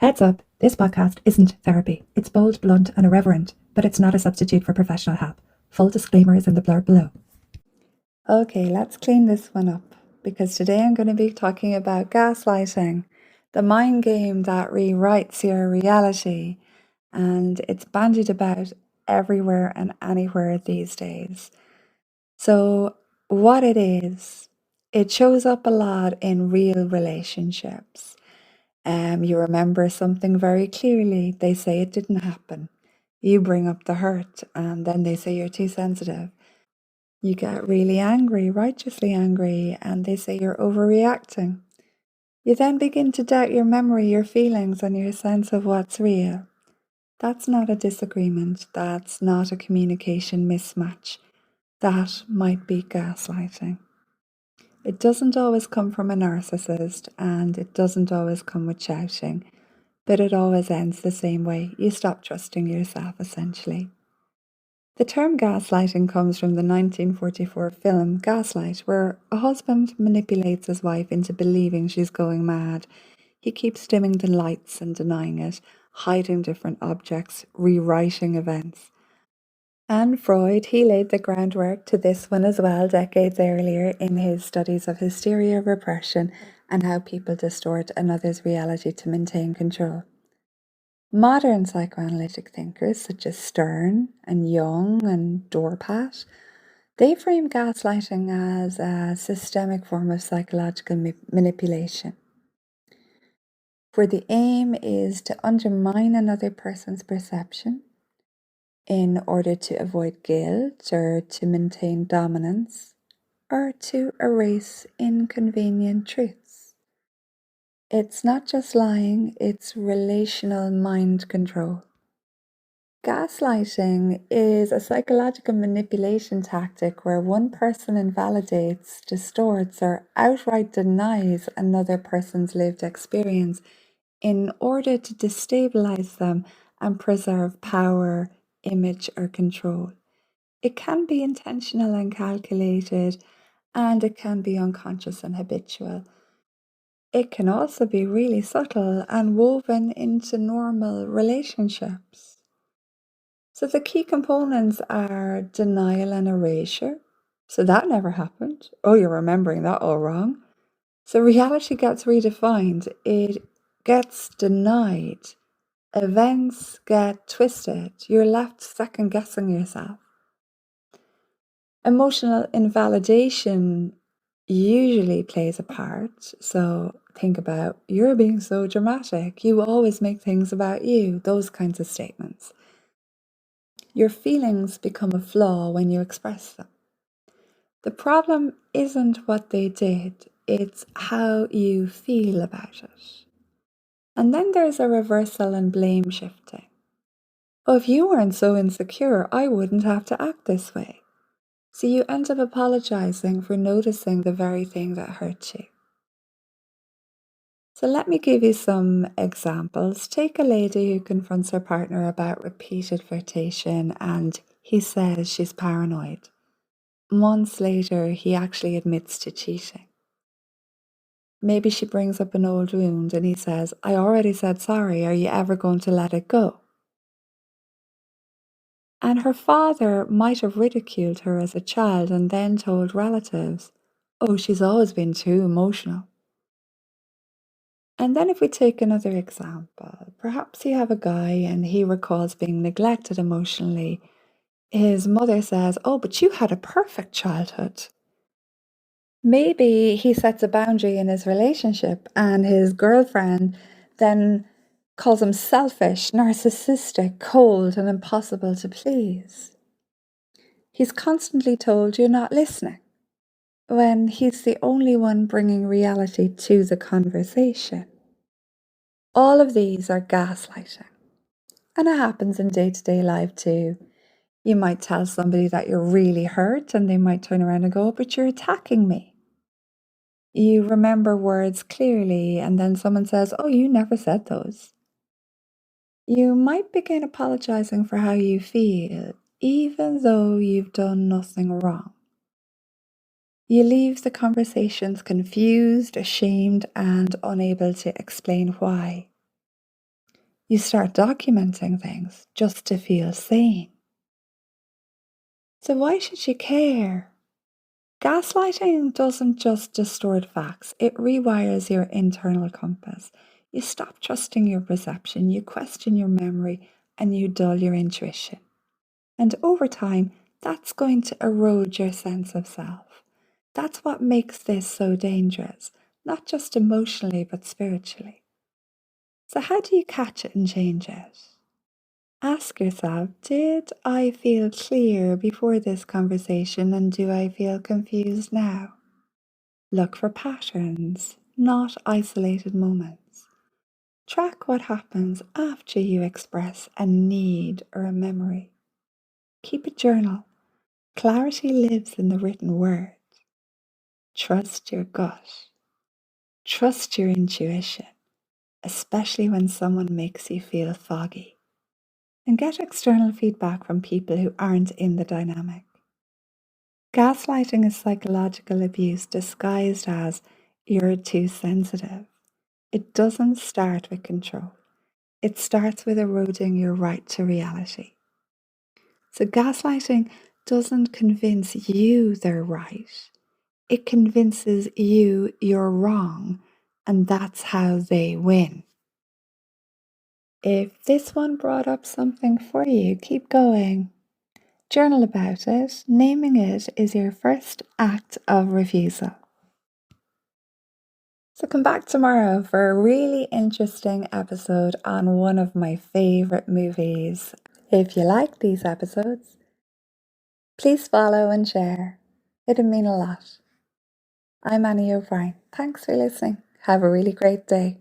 Heads up, this podcast isn't therapy. It's bold, blunt, and irreverent, but it's not a substitute for professional help. Full disclaimer is in the blurb below. Okay, let's clean this one up, because today I'm going to be talking about gaslighting, the mind game that rewrites your reality, and it's bandied about everywhere and anywhere these days. So, what it is, it shows up a lot in real relationships. You remember something very clearly. They say it didn't happen. You bring up the hurt, and then they say you're too sensitive. You get really angry, righteously angry, and they say you're overreacting. You then begin to doubt your memory, your feelings, and your sense of what's real. That's not a disagreement. That's not a communication mismatch. That might be gaslighting. It doesn't always come from a narcissist, and it doesn't always come with shouting. But it always ends the same way. You stop trusting yourself, essentially. The term gaslighting comes from the 1944 film Gaslight, where a husband manipulates his wife into believing she's going mad. He keeps dimming the lights and denying it, hiding different objects, rewriting events. And Freud, he laid the groundwork to this one as well decades earlier in his studies of hysteria, repression, and how people distort another's reality to maintain control. Modern psychoanalytic thinkers such as Stern and Jung and Dorpat, they frame gaslighting as a systemic form of psychological manipulation, where the aim is to undermine another person's perception in order to avoid guilt or to maintain dominance or to erase inconvenient truths. It's not just lying, it's relational mind control. Gaslighting is a psychological manipulation tactic where one person invalidates, distorts, or outright denies another person's lived experience in order to destabilize them and preserve power, image, or control. It can be intentional and calculated, and it can be unconscious and habitual. It can also be really subtle and woven into normal relationships. So the key components are denial and erasure. So that never happened. Oh, you're remembering that all wrong. So reality gets redefined. It gets denied. Events get twisted. You're left second guessing yourself. Emotional invalidation usually plays a part. So think about, you're being so dramatic. You always make things about you. Those kinds of statements. Your feelings become a flaw when you express them. The problem isn't what they did, it's how you feel about it. And then there's a reversal and blame shifting. Oh, if you weren't so insecure, I wouldn't have to act this way. So you end up apologizing for noticing the very thing that hurt you. So let me give you some examples. Take a lady who confronts her partner about repeated flirtation and he says she's paranoid. Months later, he actually admits to cheating. Maybe she brings up an old wound and he says, I already said sorry, are you ever going to let it go? And her father might have ridiculed her as a child and then told relatives, oh, she's always been too emotional. And then if we take another example, perhaps you have a guy and he recalls being neglected emotionally. His mother says, oh, but you had a perfect childhood. Maybe he sets a boundary in his relationship and his girlfriend then calls him selfish, narcissistic, cold, and impossible to please. He's constantly told you're not listening when he's the only one bringing reality to the conversation. All of these are gaslighting. And it happens in day-to-day life too. You might tell somebody that you're really hurt and they might turn around and go, but you're attacking me. You remember words clearly and then someone says, oh, you never said those. You might begin apologizing for how you feel, even though you've done nothing wrong. You leave the conversations confused, ashamed, and unable to explain why. You start documenting things just to feel sane. So why should you care? Gaslighting doesn't just distort facts, it rewires your internal compass. You stop trusting your perception, you question your memory, and you dull your intuition. And over time, that's going to erode your sense of self. That's what makes this so dangerous, not just emotionally, but spiritually. So, how do you catch it and change it? Ask yourself, did I feel clear before this conversation and do I feel confused now? Look for patterns, not isolated moments. Track what happens after you express a need or a memory. Keep a journal. Clarity lives in the written word. Trust your gut. Trust your intuition, especially when someone makes you feel foggy. And get external feedback from people who aren't in the dynamic. Gaslighting is psychological abuse disguised as you're too sensitive. It doesn't start with control. It starts with eroding your right to reality. So gaslighting doesn't convince you they're right. It convinces you you're wrong, and that's how they win. If this one brought up something for you, keep going. Journal about it. Naming it is your first act of refusal. So come back tomorrow for a really interesting episode on one of my favourite movies. If you like these episodes, please follow and share. It'd mean a lot. I'm Annie O'Brien. Thanks for listening. Have a really great day.